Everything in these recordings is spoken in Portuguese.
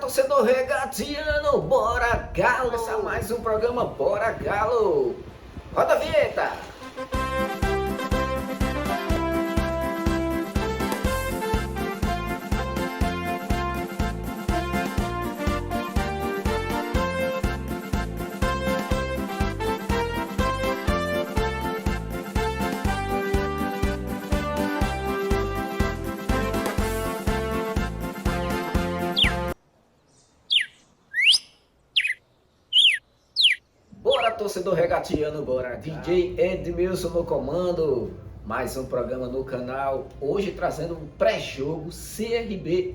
torcedor regatiano, bora Galo! Começa mais um programa Bora Galo! Roda a vinheta! Torcedor regatiano, bora! DJ Edmilson no comando, mais um programa no canal, hoje trazendo um pré-jogo CRB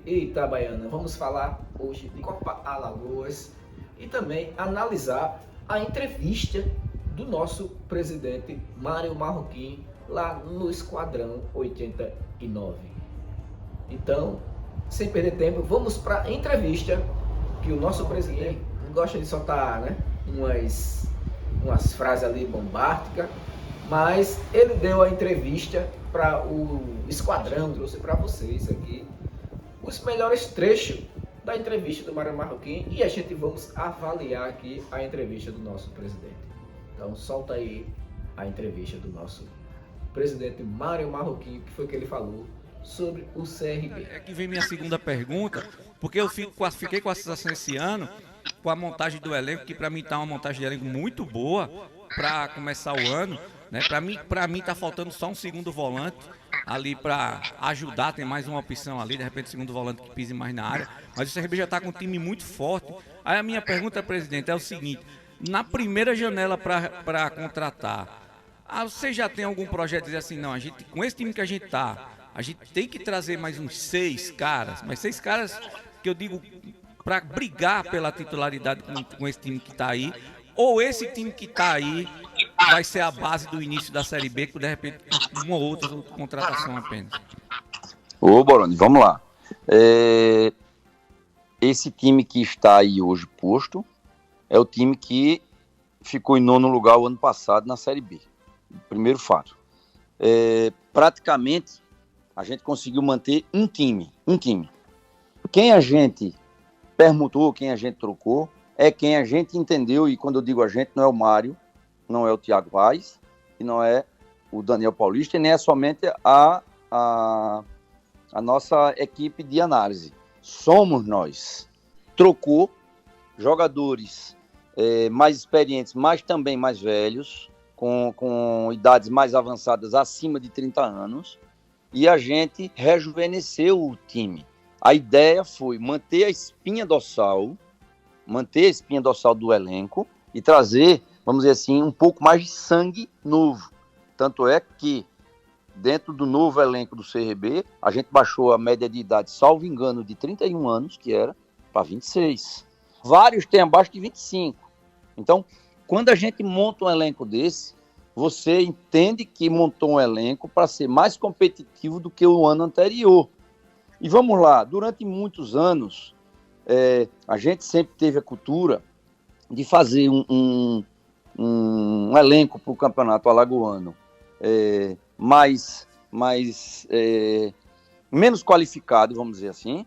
Itabaiana. Vamos falar hoje de Copa Alagoas e também analisar a entrevista do nosso presidente Mário Marroquim lá no Esquadrão 89. Então, sem perder tempo, vamos para a entrevista que o nosso presidente gosta de soltar, né, umas frases ali bombásticas, mas ele deu a entrevista para o Esquadrão, trouxe para vocês aqui os melhores trechos da entrevista do Mário Marroquim e a gente vamos avaliar aqui a entrevista do nosso presidente. Então solta aí a entrevista do nosso presidente Mário Marroquim, que foi que ele falou sobre o CRB. É que vem minha segunda pergunta, porque eu fiquei com a sensação esse ano com a montagem do elenco, que para mim tá uma montagem de elenco muito boa para começar o ano, né? Para mim tá faltando só um segundo volante ali para ajudar, tem mais uma opção ali, de repente segundo volante que pise mais na área, mas o CRB já tá com um time muito forte. Aí a minha pergunta, presidente, é o seguinte: na primeira janela para contratar, você já tem algum projeto de dizer assim, não, a gente, com esse time que a gente tem que trazer mais uns 6 caras, mas 6 caras que eu digo para brigar pela titularidade com esse time que está aí, ou esse time que está aí vai ser a base do início da Série B, com de repente uma ou outra contratação apenas? Ô Boroni, vamos lá. Esse time que está aí hoje posto é o time que ficou em 9º lugar o ano passado na Série B. Primeiro fato. Praticamente a gente conseguiu manter um time. Quem a gente permutou, quem a gente trocou, é quem a gente entendeu, e quando eu digo a gente, não é o Mário, não é o Thiago Reis, e não é o Daniel Paulista, e nem é somente a nossa equipe de análise. Somos nós. Trocou jogadores mais experientes, mas também mais velhos, com idades mais avançadas, acima de 30 anos, e a gente rejuvenesceu o time. A ideia foi manter a espinha dorsal do elenco e trazer, vamos dizer assim, um pouco mais de sangue novo. Tanto é que, dentro do novo elenco do CRB, a gente baixou a média de idade, salvo engano, de 31 anos, que era, para 26. Vários têm abaixo de 25. Então, quando a gente monta um elenco desse, você entende que montou um elenco para ser mais competitivo do que o ano anterior. E vamos lá, durante muitos anos, a gente sempre teve a cultura de fazer um elenco para o campeonato alagoano menos qualificado, vamos dizer assim,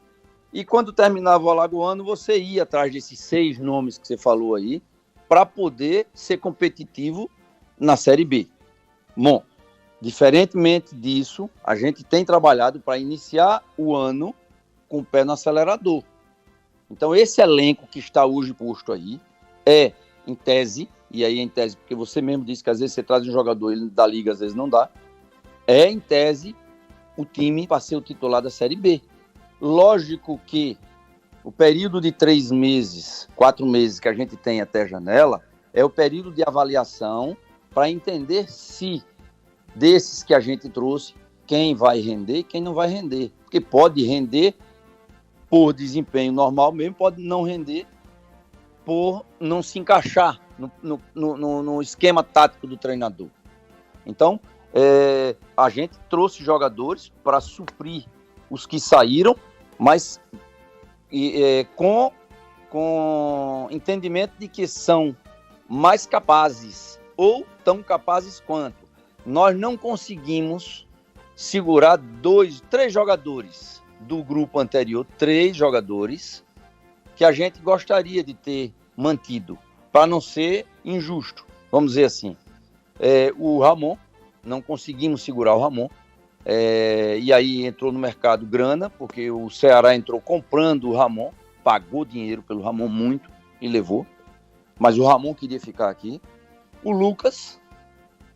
e quando terminava o alagoano, você ia atrás desses 6 nomes que você falou aí, para poder ser competitivo na Série B. Bom, diferentemente disso, a gente tem trabalhado para iniciar o ano com o pé no acelerador. Então, esse elenco que está hoje posto aí é, em tese, e aí é em tese, porque você mesmo disse que às vezes você traz um jogador, ele da liga, às vezes não dá, é, em tese, o time para ser o titular da Série B. Lógico que o período de 3 meses, 4 meses que a gente tem até a janela, é o período de avaliação para entender se desses que a gente trouxe, quem vai render e quem não vai render. Porque pode render por desempenho normal mesmo, pode não render por não se encaixar no esquema tático do treinador. Então, a gente trouxe jogadores para suprir os que saíram, mas com entendimento de que são mais capazes ou tão capazes quanto. Nós não conseguimos segurar 2, 3 jogadores do grupo anterior 3 jogadores que a gente gostaria de ter mantido, para não ser injusto, vamos dizer assim. O Ramon, não conseguimos segurar o Ramon, e aí entrou no mercado grana, porque o Ceará entrou comprando o Ramon, pagou dinheiro pelo Ramon muito e levou, mas o Ramon queria ficar aqui. O Lucas,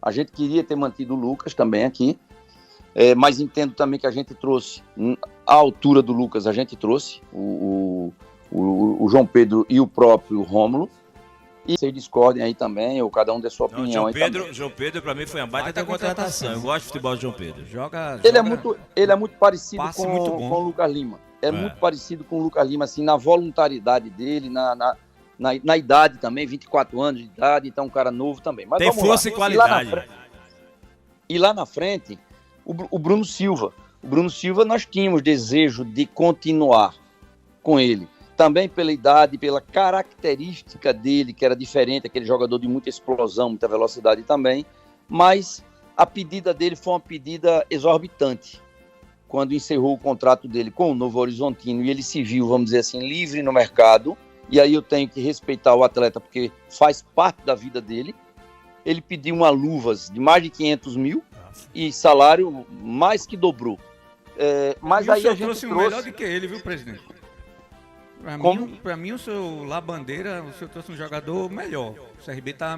a gente queria ter mantido o Lucas também aqui, mas entendo também que a gente trouxe, à altura do Lucas, a gente trouxe o João Pedro e o próprio Rômulo. E vocês discordem aí também, ou cada um dê sua opinião. João Pedro, pra mim, foi uma baita contratação. Eu gosto de futebol de João Pedro. Ele é muito parecido muito com o Lucas Lima. Muito parecido com o Lucas Lima, assim, na voluntariedade dele, na idade também, 24 anos de idade, então um cara novo também. Mas tem força e qualidade. E lá na frente, o Bruno Silva. O Bruno Silva, nós tínhamos desejo de continuar com ele. Também pela idade, pela característica dele, que era diferente, aquele jogador de muita explosão, muita velocidade também, mas a pedida dele foi uma pedida exorbitante. Quando encerrou o contrato dele com o Novo Horizontino e ele se viu, vamos dizer assim, livre no mercado, e aí eu tenho que respeitar o atleta porque faz parte da vida dele, ele pediu uma luvas de mais de 500 mil e salário mais que dobrou. Mas aí a gente trouxe melhor do que ele, viu, presidente? Pra mim, o seu Labandeira, o senhor trouxe um jogador melhor. O CRB tá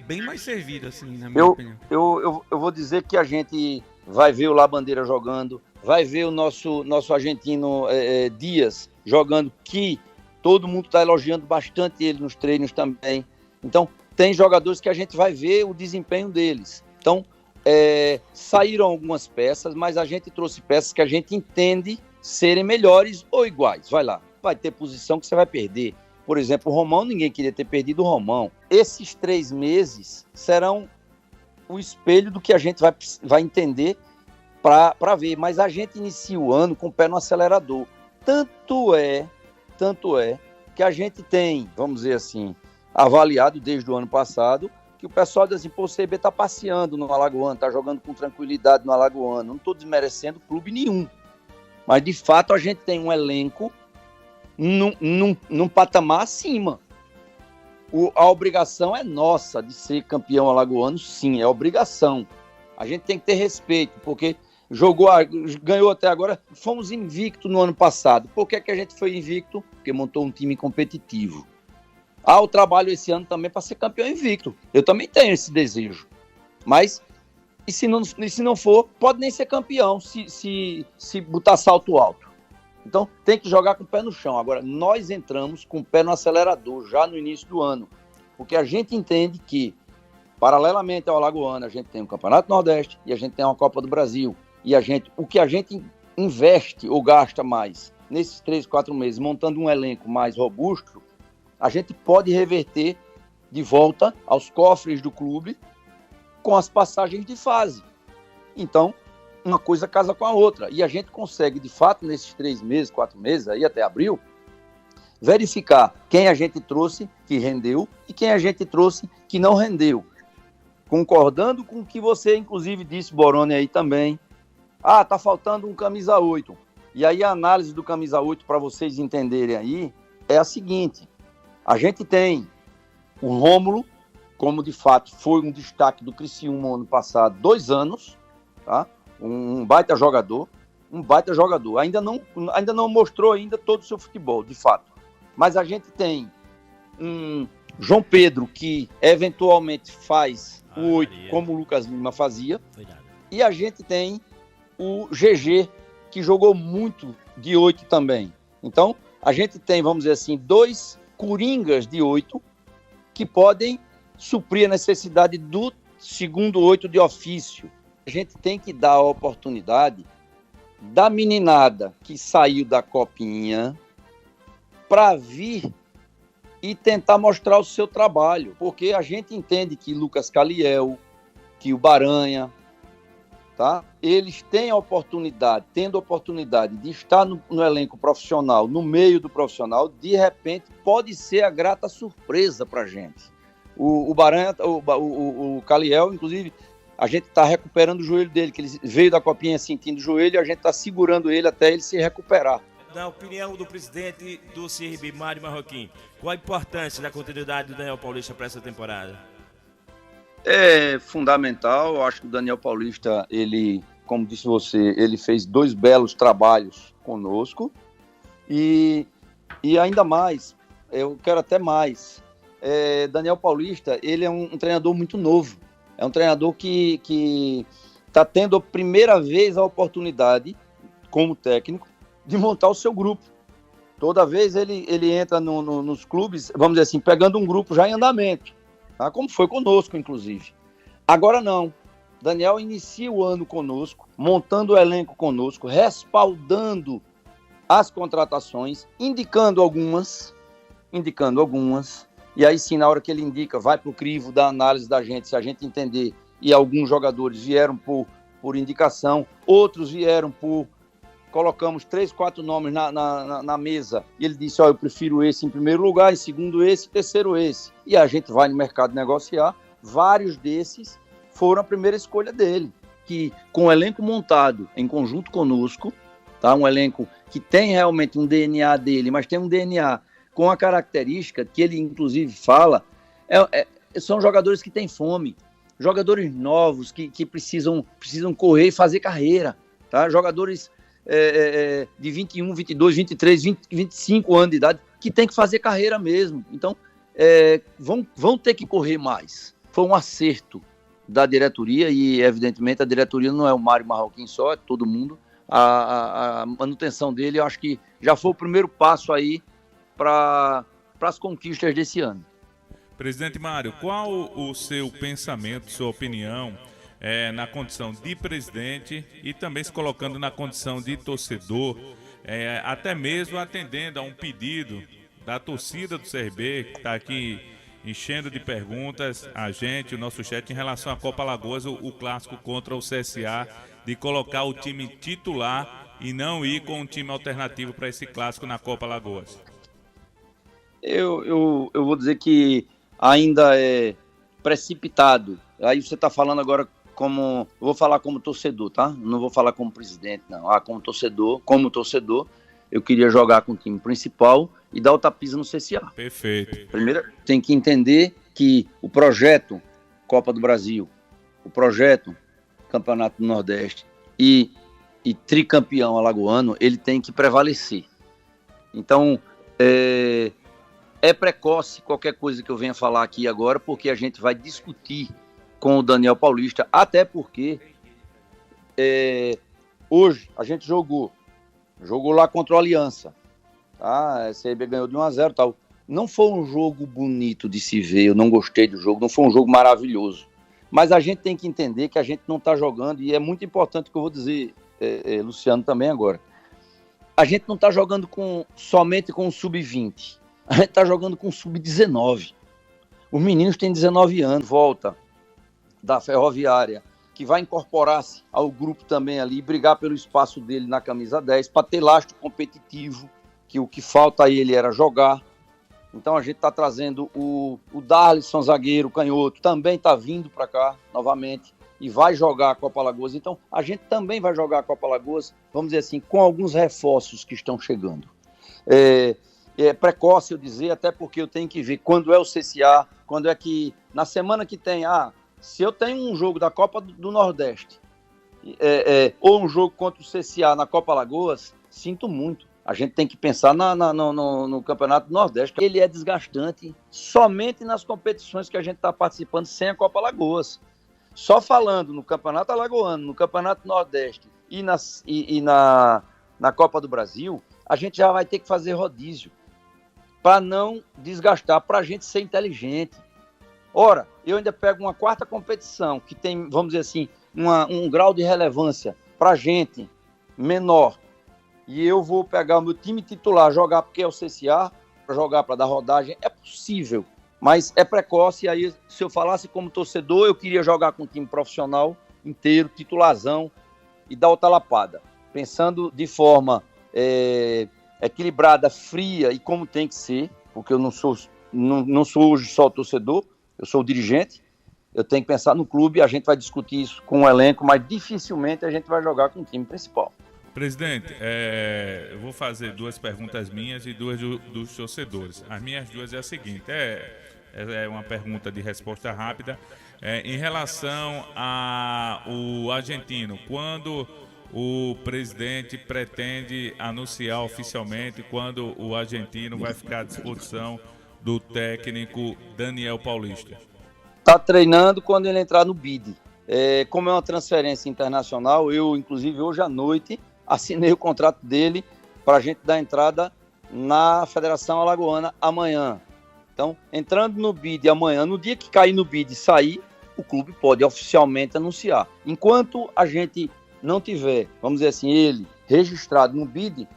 bem mais servido, assim, na minha opinião. Eu vou dizer que a gente vai ver o Labandeira jogando, vai ver o nosso argentino Dias jogando, que todo mundo está elogiando bastante ele nos treinos também. Então, tem jogadores que a gente vai ver o desempenho deles. Então, saíram algumas peças, mas a gente trouxe peças que a gente entende serem melhores ou iguais. Vai lá. Vai ter posição que você vai perder. Por exemplo, o Romão, ninguém queria ter perdido o Romão. Esses 3 meses serão o espelho do que a gente vai entender para ver. Mas a gente inicia o ano com o pé no acelerador. Tanto é que a gente tem, vamos dizer assim, avaliado desde o ano passado, que o pessoal diz assim, pô, o CB está passeando no Alagoano, está jogando com tranquilidade no Alagoano. Não estou desmerecendo clube nenhum. Mas, de fato, a gente tem um elenco num patamar acima. A obrigação é nossa de ser campeão alagoano, sim, é obrigação. A gente tem que ter respeito, porque ganhou até agora, fomos invictos no ano passado. Por que a gente foi invicto? Porque montou um time competitivo. O trabalho esse ano também para ser campeão invicto. Eu também tenho esse desejo. Mas, e se não for, pode nem ser campeão se botar salto alto. Então, tem que jogar com o pé no chão. Agora, nós entramos com o pé no acelerador já no início do ano, porque a gente entende que, paralelamente ao Alagoano, a gente tem o Campeonato Nordeste e a gente tem uma Copa do Brasil. E o que a gente investe ou gasta mais nesses 3, 4 meses, montando um elenco mais robusto, a gente pode reverter de volta aos cofres do clube com as passagens de fase. Então, uma coisa casa com a outra. E a gente consegue, de fato, nesses 3 meses, 4 meses, aí até abril, verificar quem a gente trouxe que rendeu e quem a gente trouxe que não rendeu. Concordando com o que você, inclusive, disse, Boroni, aí também. Tá faltando um camisa 8. E aí a análise do camisa 8, para vocês entenderem aí, é a seguinte. A gente tem o Rômulo, como de fato foi um destaque do Criciúma ano passado, 2 anos, tá? Um baita jogador. Ainda não mostrou ainda todo o seu futebol, de fato. Mas a gente tem um João Pedro, que eventualmente faz o 8, como o Lucas Lima fazia. E a gente tem o GG, que jogou muito de 8 também. Então, a gente tem, vamos dizer assim, 2 coringas de 8 que podem suprir a necessidade do segundo 8 de ofício. A gente tem que dar a oportunidade da meninada que saiu da copinha para vir e tentar mostrar o seu trabalho, porque a gente entende que Lucas Caliel, que o Baranha, tá? Eles têm a oportunidade, tendo a oportunidade de estar no elenco profissional, no meio do profissional, de repente pode ser a grata surpresa para a gente. O Baranha, o Caliel, inclusive, a gente está recuperando o joelho dele, que ele veio da copinha sentindo o joelho, e a gente está segurando ele até ele se recuperar. Na opinião do presidente do CRB, Mário Marroquim, qual a importância da continuidade do Daniel Paulista para essa temporada? É fundamental, eu acho que o Daniel Paulista, ele, como disse você, ele fez 2 belos trabalhos conosco, e ainda mais, eu quero até mais, Daniel Paulista, ele é um treinador muito novo, é um treinador que está tendo a primeira vez a oportunidade, como técnico, de montar o seu grupo. Toda vez ele entra nos clubes, vamos dizer assim, pegando um grupo já em andamento, tá? Como foi conosco, inclusive. Agora não. Daniel inicia o ano conosco, montando o elenco conosco, respaldando as contratações, indicando algumas, e aí sim, na hora que ele indica, vai para o crivo da análise da gente, se a gente entender, e alguns jogadores vieram por indicação, outros vieram colocamos 3, 4 nomes na mesa, e ele disse, eu prefiro esse em primeiro lugar, em segundo esse, em terceiro esse. E a gente vai no mercado negociar, vários desses foram a primeira escolha dele, que com o elenco montado em conjunto conosco, tá? Um elenco que tem realmente um DNA dele, mas tem um DNA com a característica que ele inclusive fala, são jogadores que têm fome, jogadores novos que precisam correr e fazer carreira, tá? Jogadores de 21, 22, 23, 20, 25 anos de idade, que tem que fazer carreira mesmo. Então, vão ter que correr mais. Foi um acerto da diretoria e, evidentemente, a diretoria não é o Mário Marroquim só, é todo mundo. A manutenção dele, eu acho que já foi o primeiro passo aí para as conquistas desse ano. Presidente Mário, qual o seu pensamento, sua opinião na condição de presidente e também se colocando na condição de torcedor, até mesmo atendendo a um pedido da torcida do CRB, que está aqui enchendo de perguntas a gente, o nosso chat, em relação à Copa Alagoas, o clássico contra o CSA, de colocar o time titular e não ir com um time alternativo para esse clássico na Copa Alagoas? Eu vou dizer que ainda é precipitado. Aí você está falando agora eu vou falar como torcedor, tá? Não vou falar como presidente, não. Como torcedor, eu queria jogar com o time principal e dar o tapisa no CSA. Perfeito. Primeiro, tem que entender que o projeto Copa do Brasil, o projeto Campeonato do Nordeste e tricampeão alagoano, ele tem que prevalecer. Então, é precoce qualquer coisa que eu venha falar aqui agora, porque a gente vai discutir com o Daniel Paulista, até porque hoje a gente jogou lá contra o Aliança, tá? A CRB ganhou de 1-0 e tal. Não foi um jogo bonito de se ver, eu não gostei do jogo, não foi um jogo maravilhoso, mas a gente tem que entender que a gente não está jogando, e é muito importante o que eu vou dizer, Luciano, também agora. A gente não está jogando somente com o sub-20, a gente está jogando com o sub-19. Os meninos têm 19 anos, volta da Ferroviária, que vai incorporar-se ao grupo também ali, brigar pelo espaço dele na camisa 10, para ter lastro competitivo, que o que falta a ele era jogar. Então a gente está trazendo o Darlisson, zagueiro, canhoto, também está vindo para cá novamente e vai jogar a Copa Alagoas. Então a gente também vai jogar a Copa Alagoas, vamos dizer assim, com alguns reforços que estão chegando. É precoce eu dizer, até porque eu tenho que ver quando é o CSA, quando é que, na semana que tem, se eu tenho um jogo da Copa do Nordeste, ou um jogo contra o CSA na Copa Alagoas, sinto muito. A gente tem que pensar no Campeonato do Nordeste. Ele é desgastante somente nas competições que a gente está participando sem a Copa Alagoas. Só falando no Campeonato Alagoano, no Campeonato Nordeste e na Copa do Brasil, a gente já vai ter que fazer rodízio para não desgastar, para a gente ser inteligente. Ora, eu ainda pego uma quarta competição que tem, vamos dizer assim, um grau de relevância para a gente menor, e eu vou pegar o meu time titular, jogar porque é o CSA, para jogar, para dar rodagem, é possível, mas é precoce. E aí, se eu falasse como torcedor, eu queria jogar com um time profissional inteiro, titularzão, e dar outra lapada, pensando de forma equilibrada, fria, e como tem que ser, porque eu não sou hoje só o torcedor, eu sou o dirigente, eu tenho que pensar no clube, a gente vai discutir isso com o elenco, mas dificilmente a gente vai jogar com o time principal. Presidente, eu vou fazer 2 perguntas minhas e 2 dos torcedores. As minhas 2 é a seguinte, é uma pergunta de resposta rápida. Em relação ao argentino, quando o presidente pretende anunciar oficialmente quando o argentino vai ficar à disposição do técnico Daniel Paulista? Está treinando quando ele entrar no BID. Como é uma transferência internacional, eu, inclusive, hoje à noite, assinei o contrato dele para a gente dar entrada na Federação Alagoana amanhã. Então, entrando no BID amanhã, no dia que cair no BID e sair, o clube pode oficialmente anunciar. Enquanto a gente não tiver, vamos dizer assim, ele registrado no BID,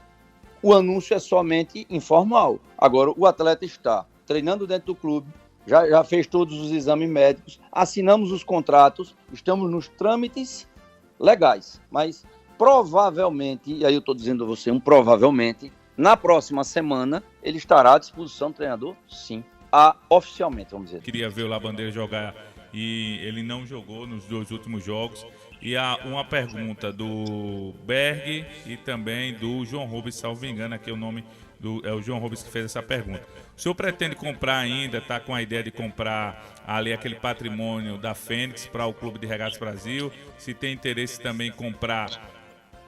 o anúncio é somente informal. Agora, o atleta está treinando dentro do clube, já fez todos os exames médicos, assinamos os contratos, estamos nos trâmites legais, mas provavelmente, e aí eu estou dizendo a você, provavelmente, na próxima semana, ele estará à disposição do treinador, sim, oficialmente, vamos dizer. Queria ver o Labandeira jogar e ele não jogou nos 2 últimos jogos. E há uma pergunta do Berg e também do João Rubens, salvo engano, aqui é o nome é o João Rubens que fez essa pergunta. O senhor pretende comprar ainda, está com a ideia de comprar ali aquele patrimônio da Fênix para o Clube de Regatas Brasil? Se tem interesse também em comprar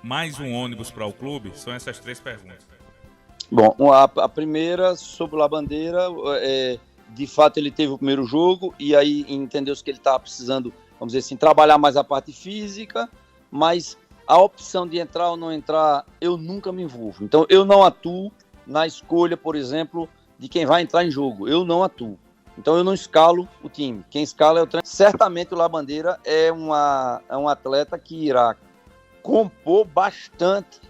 mais um ônibus para o clube? São essas 3 perguntas. Bom, a primeira sobre o Labandeira, de fato ele teve o primeiro jogo e aí entendeu-se que ele estava precisando, vamos dizer assim, trabalhar mais a parte física, mas a opção de entrar ou não entrar, eu nunca me envolvo. Então, eu não atuo na escolha, por exemplo, de quem vai entrar em jogo. Eu não atuo. Então, eu não escalo o time. Quem escala é o treinador. Certamente, o Labandeira é um atleta que irá compor bastante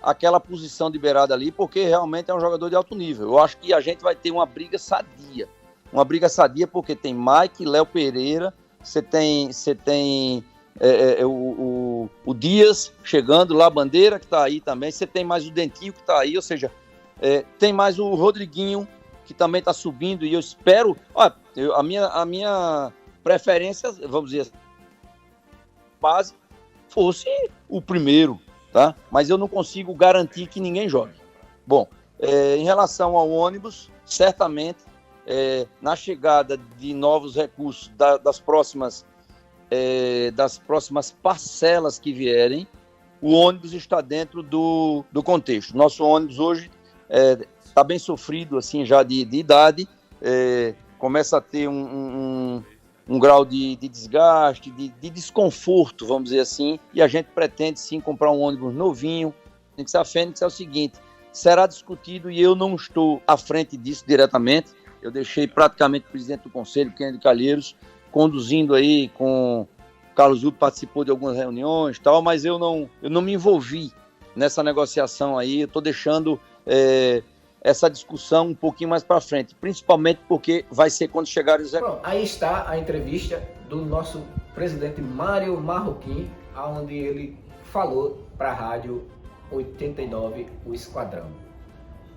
aquela posição de beirada ali, porque realmente é um jogador de alto nível. Eu acho que a gente vai ter uma briga sadia. Uma briga sadia porque tem Mike, Léo Pereira, você tem o Dias chegando, Labandeira que está aí também, você tem mais o Dentinho que está aí, ou seja, tem mais o Rodriguinho que também está subindo e eu espero, a minha preferência, vamos dizer, base fosse o primeiro, tá? Mas eu não consigo garantir que ninguém jogue. Bom, em relação ao ônibus, certamente na chegada de novos recursos das próximas parcelas que vierem, o ônibus está dentro do contexto. Nosso ônibus hoje está bem sofrido assim, já de idade, começa a ter um grau de desgaste, de desconforto, vamos dizer assim, e a gente pretende sim comprar um ônibus novinho. A Fênix é o seguinte, será discutido e eu não estou à frente disso diretamente. Eu deixei praticamente o presidente do conselho, Kennedy Calheiros, conduzindo aí com o Carlos Hugo, participou de algumas reuniões e tal, mas eu não me envolvi nessa negociação aí, eu estou deixando essa discussão um pouquinho mais para frente, principalmente porque vai ser quando chegar os... Bom, aí está a entrevista do nosso presidente Mário Marroquim, onde ele falou para a rádio 89, o Esquadrão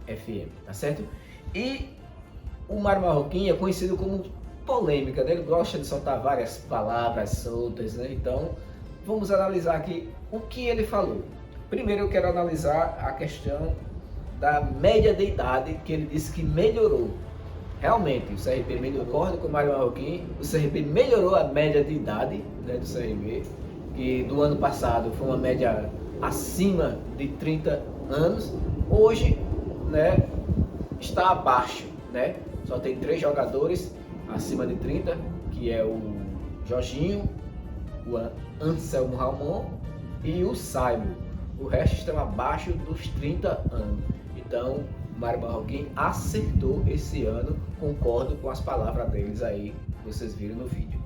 FM, tá certo? E o Mário Marroquim é conhecido como polêmica, né? Ele gosta de soltar várias palavras soltas, né? Então, vamos analisar aqui o que ele falou. Primeiro eu quero analisar a questão da média de idade, que ele disse que melhorou. Realmente, o CRB melhorou. Concordo com o Mário Marroquim, o CRB melhorou a média de idade, né, do CRB, que do ano passado foi uma média acima de 30 anos. Hoje, né, está abaixo, né? Só tem 3 jogadores acima de 30, que é o Jorginho, o Anselmo Ramon e o Saibo. O resto estão abaixo dos 30 anos. Então, o Mário Marroquim acertou esse ano, concordo com as palavras deles aí, que vocês viram no vídeo.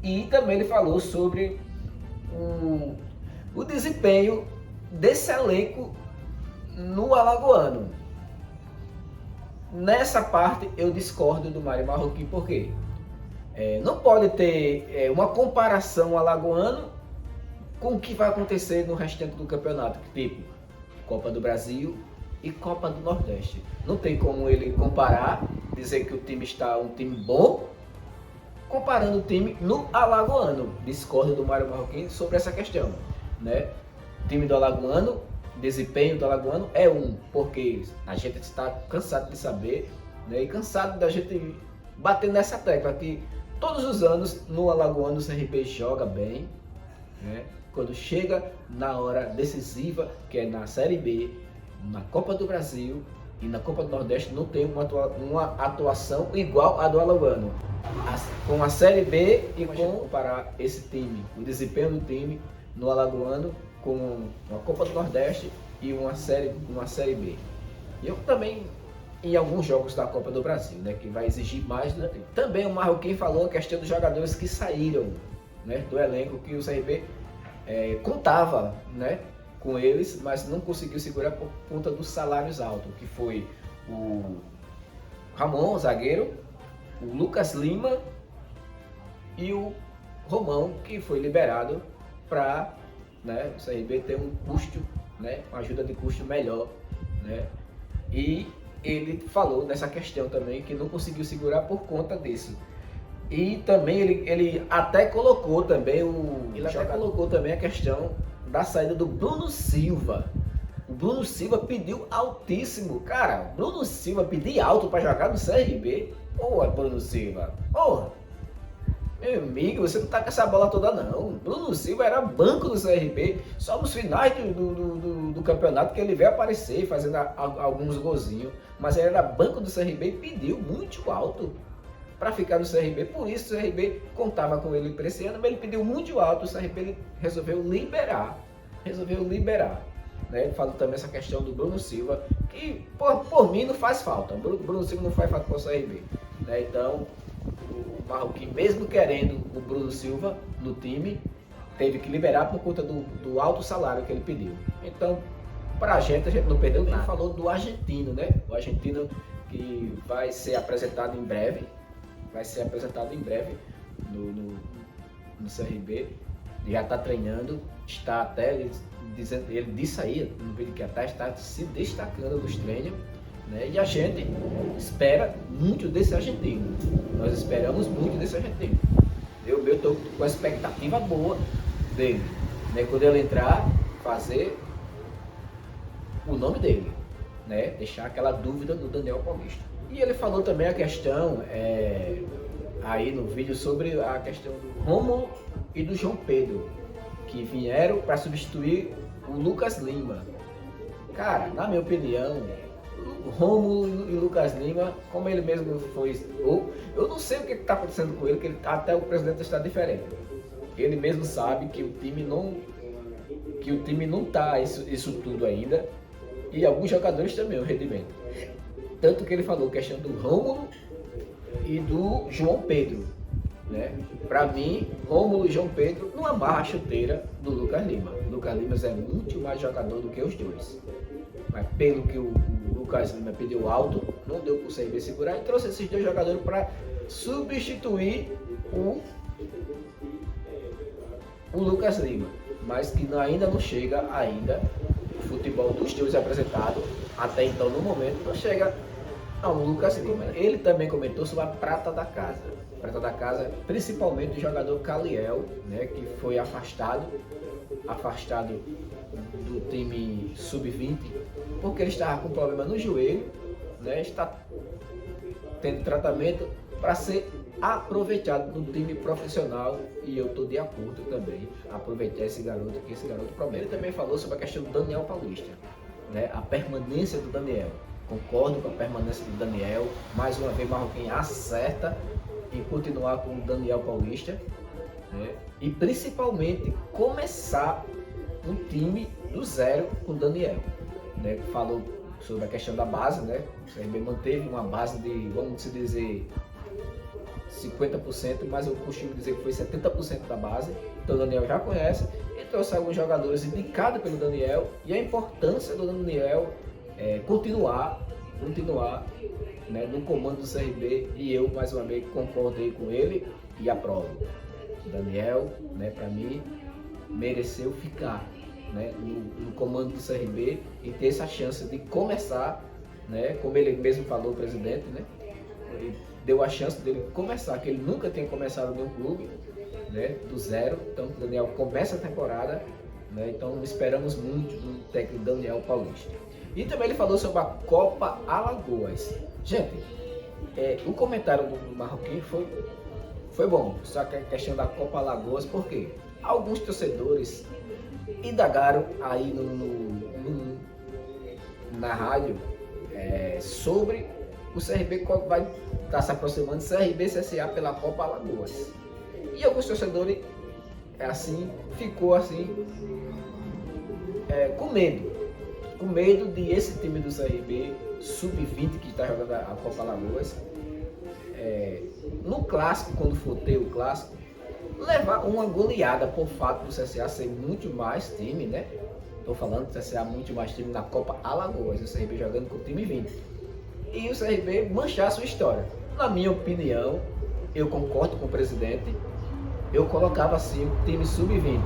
E também ele falou sobre o desempenho desse elenco no Alagoano. Nessa parte eu discordo do Mário Marroquim, porque não pode ter uma comparação alagoano com o que vai acontecer no restante do campeonato, tipo Copa do Brasil e Copa do Nordeste. Não tem como ele comparar, dizer que o time está um time bom comparando o time no Alagoano. Discordo do Mário Marroquim sobre essa questão, né? O time do Alagoano, desempenho do Alagoano é porque a gente está cansado de saber, né? E cansado da gente bater nessa tecla que todos os anos no Alagoano o CRB joga bem, né? Quando chega na hora decisiva, que é na Série B, na Copa do Brasil e na Copa do Nordeste, não tem uma atuação igual a do Alagoano. Com a Série B e comparar esse time, o desempenho do time no Alagoano com uma Copa do Nordeste e uma série B. E eu também em alguns jogos da Copa do Brasil, né, que vai exigir mais do tempo. Também o Marroquim falou a questão dos jogadores que saíram, né, do elenco, que o CRB contava, né, com eles, mas não conseguiu segurar por conta dos salários altos, que foi o Ramon, zagueiro, o Lucas Lima e o Romão, que foi liberado para, né, o CRB ter um custo, né, uma ajuda de custo melhor, né, e ele falou nessa questão também que não conseguiu segurar por conta disso. E também ele até colocou também a questão da saída do Bruno Silva. O Bruno Silva pediu altíssimo, cara. Bruno Silva pedir alto para jogar no CRB. Porra, Bruno Silva. Porra. Meu amigo, você não tá com essa bola toda não. Bruno Silva era banco do CRB, só nos finais do campeonato que ele veio aparecer, fazendo alguns golzinhos. Mas ele era banco do CRB e pediu muito alto para ficar no CRB. Por isso o CRB contava com ele para esse ano, mas ele pediu muito alto, o CRB resolveu liberar. Né? Ele falou também essa questão do Bruno Silva, que por mim não faz falta. O Bruno Silva não faz falta para o CRB. Né? Então, o Marroquim, mesmo querendo o Bruno Silva no time, teve que liberar por conta do alto salário que ele pediu. Então, para a gente não perdeu nada. Ele falou do argentino, né? O argentino que vai ser apresentado em breve. No CRB. Já está treinando, está até, ele disse aí no vídeo que até está se destacando dos treinos. Né? E a gente espera muito desse argentino. Nós esperamos muito desse argentino. Eu estou com a expectativa boa dele. Né? Quando ele entrar, fazer o nome dele. Né? Deixar aquela dúvida do Daniel Paulista. E ele falou também a questão, aí no vídeo, sobre a questão do Rômulo e do João Pedro, que vieram para substituir o Lucas Lima. Cara, na minha opinião, o Rômulo e o Lucas Lima, como ele mesmo foi, eu não sei o que está acontecendo com ele, que até o presidente está diferente. Ele mesmo sabe que o time não está isso tudo ainda, e alguns jogadores também, o rendimento. Tanto que ele falou a questão do Rômulo e do João Pedro. Né? Para mim, Rômulo e João Pedro não amarra a chuteira do Lucas Lima. O Lucas Lima é muito mais jogador do que os dois. Mas pelo que o Lucas Lima pediu alto, não deu para o CRB segurar e trouxe esses dois jogadores para substituir o Lucas Lima. Mas que ainda não chega o futebol dos dois apresentado, até então no momento, não chega ao Lucas Lima. Ele também comentou sobre a prata da casa. Prata da casa, principalmente o jogador Caliel, né, que foi afastado do time sub-20, porque ele estava com problema no joelho, né, está tendo tratamento para ser aproveitado no time profissional, e eu estou de acordo também aproveitar esse garoto, que esse garoto promete. Ele também falou sobre a questão do Daniel Paulista, né, a permanência do Daniel. Concordo com a permanência do Daniel. Mais uma vez, Marroquim acerta em continuar com o Daniel Paulista, né? E principalmente começar um time do zero com o Daniel, né? Falou sobre a questão da base, né? O CRB manteve uma base de, vamos dizer, 50%, mas eu costumo dizer que foi 70% da base. Então o Daniel já conhece e trouxe alguns jogadores indicados pelo Daniel, e a importância do Daniel continuar, né, no comando do CRB, e eu mais uma vez concordei com ele e aprovo. O Daniel, né, para mim, mereceu ficar, né, no comando do CRB e ter essa chance de começar, né, como ele mesmo falou, o presidente, né, deu a chance dele começar, que ele nunca tinha começado nenhum clube, né, do zero. Então o Daniel começa a temporada, né, então esperamos muito do técnico Daniel Paulista. E também ele falou sobre a Copa Alagoas. Gente, o comentário do Marroquim foi bom, só que a questão da Copa Alagoas, por quê? Alguns torcedores indagaram aí na rádio sobre o CRB vai estar se aproximando, CRB e CSA pela Copa Alagoas. E alguns torcedores ficou com medo de esse time do CRB sub-20 que está jogando a Copa Alagoas, no clássico, quando for ter o clássico, levar uma goleada por fato do CSA ser muito mais time, né? Estou falando do CSA muito mais time na Copa Alagoas, o CRB jogando com o time 20. E o CRB manchar a sua história. Na minha opinião, eu concordo com o presidente, eu colocava assim o time sub-20.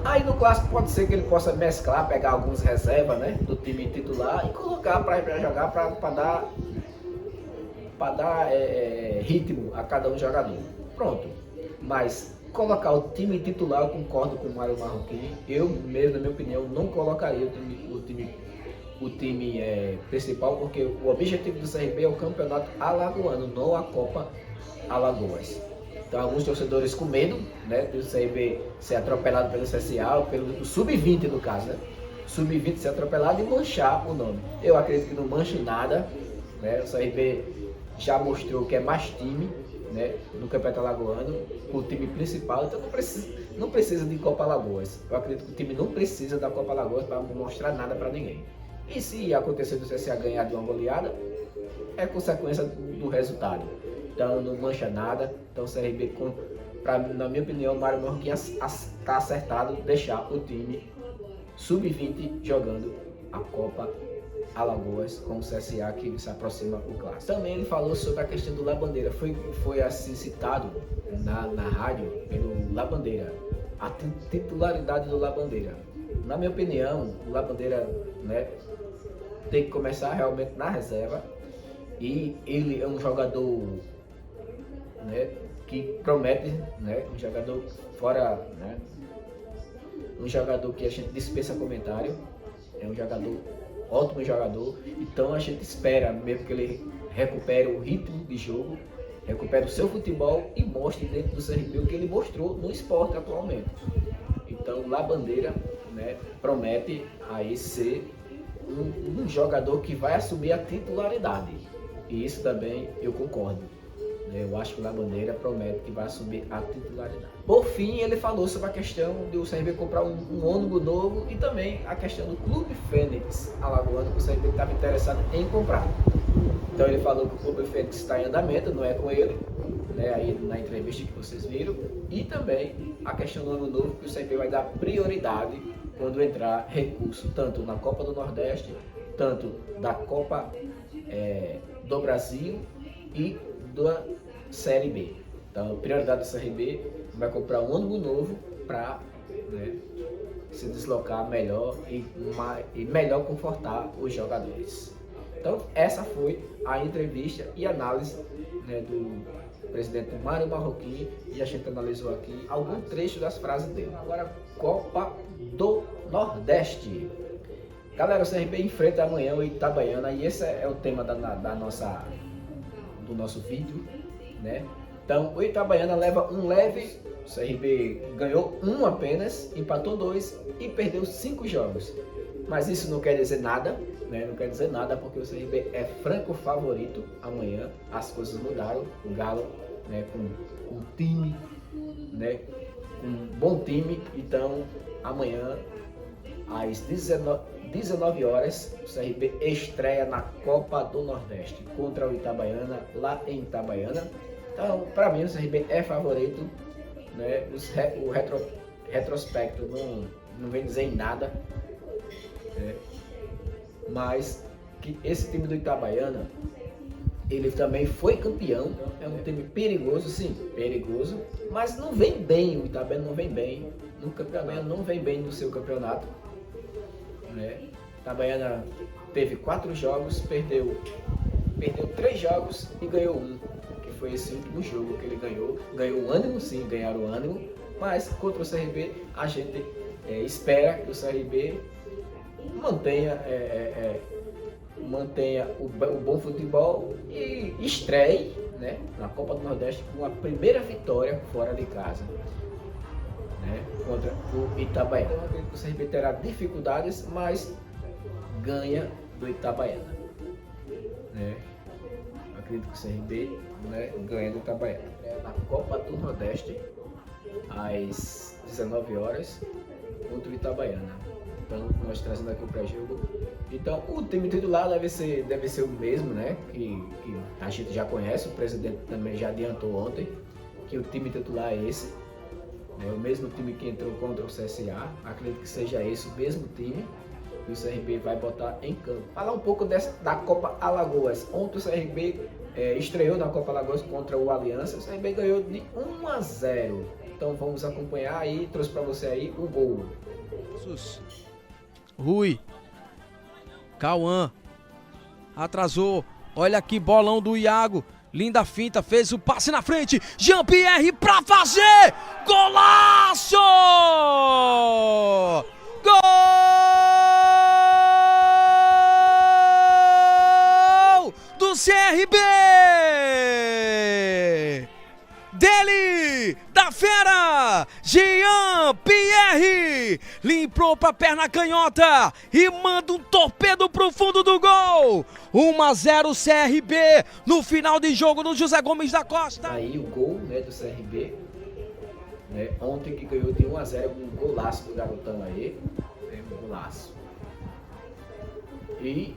Aí no clássico pode ser que ele possa mesclar, pegar alguns reservas, né, do time titular e colocar para jogar para dar ritmo a cada um jogador. Pronto. Mas colocar o time titular, eu concordo com o Mário Marroquim. Eu mesmo, na minha opinião, não colocaria o time principal, porque o objetivo do CRB é o campeonato alagoano, não a Copa Alagoas. Então alguns torcedores com medo, né, do CRB ser atropelado pelo CSA, ou pelo sub-20 no caso, né? Sub-20 ser atropelado e manchar o nome. Eu acredito que não manche nada, né? O CRB já mostrou que é mais time, né, no campeonato alagoano, com o time principal, então não precisa de Copa Alagoas. Eu acredito que o time não precisa da Copa Alagoas para não mostrar nada para ninguém. E se acontecer do CSA ganhar de uma goleada, é consequência do resultado. Então não mancha nada. Então o CRB, na minha opinião, o Mário Marroquim está acertado deixar o time sub-20 jogando a Copa Alagoas com o CSA, que se aproxima o clássico. Também ele falou sobre a questão do Labandeira. Foi assim citado na rádio pelo Labandeira, a titularidade do Labandeira. Na minha opinião, o Labandeira, né, tem que começar realmente na reserva, e ele é um jogador, né, que promete, né, um jogador fora, né, um jogador que a gente dispensa comentário, é um jogador, ótimo jogador, então a gente espera mesmo que ele recupere o ritmo de jogo, recupere o seu futebol e mostre dentro do CRB o que ele mostrou no esporte atualmente. Então o Labandeira, né, promete aí ser um jogador que vai assumir a titularidade, e isso também eu concordo. Eu acho que o Labandeira promete que vai assumir a titularidade. Por fim, ele falou sobre a questão de o CRB comprar um ônibus novo e também a questão do Clube Fênix alagoano, que o CRB estava interessado em comprar. Então ele falou que o Clube Fênix está em andamento, não é com ele, né, aí na entrevista que vocês viram. E também a questão do ônibus novo, que o CRB vai dar prioridade quando entrar recurso, tanto na Copa do Nordeste, tanto da Copa do Brasil e da Série B. Então, a prioridade do CRB vai comprar um ônibus novo para, né, se deslocar melhor e melhor confortar os jogadores. Então, essa foi a entrevista e análise, né, do presidente Mário Marroquim, e a gente analisou aqui algum trecho das frases dele. Agora, Copa do Nordeste. Galera, o CRB enfrenta amanhã o Itabaiana, e esse é o tema do nosso vídeo, né? Então, o Itabaiana leva um leve, o CRB ganhou um apenas, empatou 2 e perdeu 5 jogos. Mas isso não quer dizer nada, né? Não quer dizer nada, porque o CRB é franco favorito amanhã. As coisas mudaram, o Galo, né, com um time, né, um bom time. Então, amanhã, às 19 horas, o CRB estreia na Copa do Nordeste contra o Itabaiana, lá em Itabaiana. Então, para mim, o CRB é favorito, né? O retrospecto não vem dizer em nada, né? Mas que esse time do Itabaiana, ele também foi campeão, é um time perigoso, sim, perigoso, mas não vem bem, o Itabaiana não vem bem no campeonato, não vem bem no seu campeonato, né? Itabaiana teve 4 jogos, perdeu perdeu 3 jogos e ganhou 1, que foi esse último jogo que ele ganhou. Ganhou o ânimo, sim, ganharam o ânimo, mas contra o CRB a gente espera que o CRB mantenha o bom futebol e estreie, né, na Copa do Nordeste com a primeira vitória fora de casa, né, contra o Itabaiana. Então, eu acredito que o CRB terá dificuldades, mas ganha do Itabaiana, né? Eu acredito que o CRB, né, ganha do Itabaiana. Na Copa do Nordeste, às 19 horas, contra o Itabaiana. Então, nós trazendo aqui o pré-jogo. Então, o time titular deve ser o mesmo, né? Que a gente já conhece, o presidente também já adiantou ontem que o time titular é esse. É o mesmo time que entrou contra o CSA. Acredito que seja esse o mesmo time que o CRB vai botar em campo. Falar um pouco da Copa Alagoas. Ontem o CRB estreou na Copa Alagoas contra o Aliança. O CRB ganhou de 1-0. Então vamos acompanhar aí. Trouxe para você aí o gol. Rui, Cauã, atrasou, olha aqui, bolão do Iago, linda finta, fez o passe na frente, Jean-Pierre pra fazer, golaço! Gol do CRB! Dele, da fera, Jean-Pierre, limpou pra perna canhota e manda um torpedo pro fundo do gol. 1-0 CRB no final de jogo no José Gomes da Costa. Aí o gol, né, do CRB, né, ontem que ganhou de 1-0 com um golaço do garotão aí, um golaço. E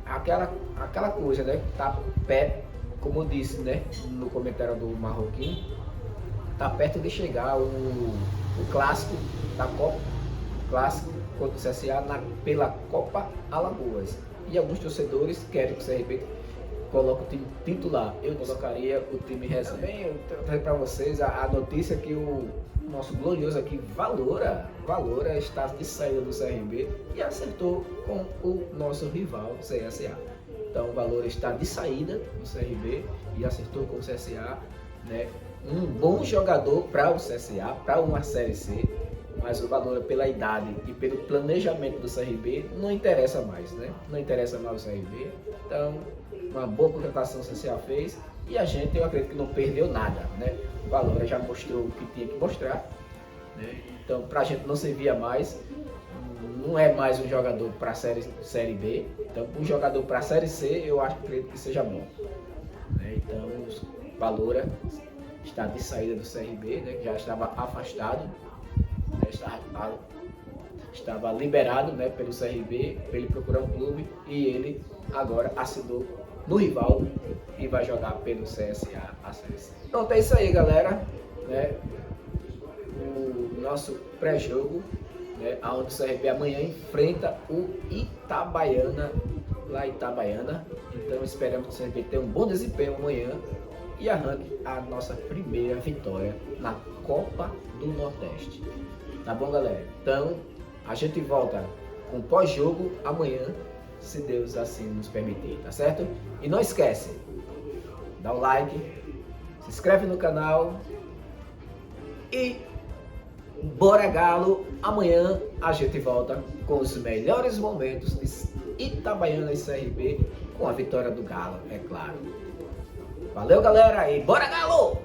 aquela coisa, né, tá perto, como eu disse, né, no comentário do Marroquim, tá perto de chegar o clássico da Copa, clássico contra o CSA pela Copa Alagoas. E alguns torcedores querem que o CRB coloque o time titular. Eu colocaria o time reserva. Também eu trago para vocês a notícia que o nosso glorioso aqui, Valora está de saída do CRB e acertou com o nosso rival, CSA. Então o Valora está de saída do CRB e acertou com o CSA, né? Um bom jogador para o CSA, para uma Série C, mas o Valora, pela idade e pelo planejamento do CRB, não interessa mais, né? Não interessa mais o CRB. Então, uma boa contratação o CSA fez e a gente, eu acredito que não perdeu nada, né? O Valora já mostrou o que tinha que mostrar, né? Então, para a gente não servia mais, não é mais um jogador para a série B. Então, um jogador para a Série C, eu acredito que seja bom, né? Então, o Valora está de saída do CRB, né, que já estava afastado, né, estava liberado, né, pelo CRB, para ele procurar um clube, e ele agora assinou no rival e vai jogar pelo CSA a Série C. Pronto, é isso aí, galera, né, o nosso pré-jogo, né, onde o CRB amanhã enfrenta o Itabaiana, lá em Itabaiana. Então esperamos que o CRB tenha um bom desempenho amanhã e arranque a nossa primeira vitória na Copa do Nordeste. Tá bom, galera? Então, a gente volta com pós-jogo amanhã, se Deus assim nos permitir, tá certo? E não esquece, dá um like, se inscreve no canal e bora Galo! Amanhã a gente volta com os melhores momentos de Itabaiana e CRB, com a vitória do Galo, é claro. Valeu, galera, e bora Galo!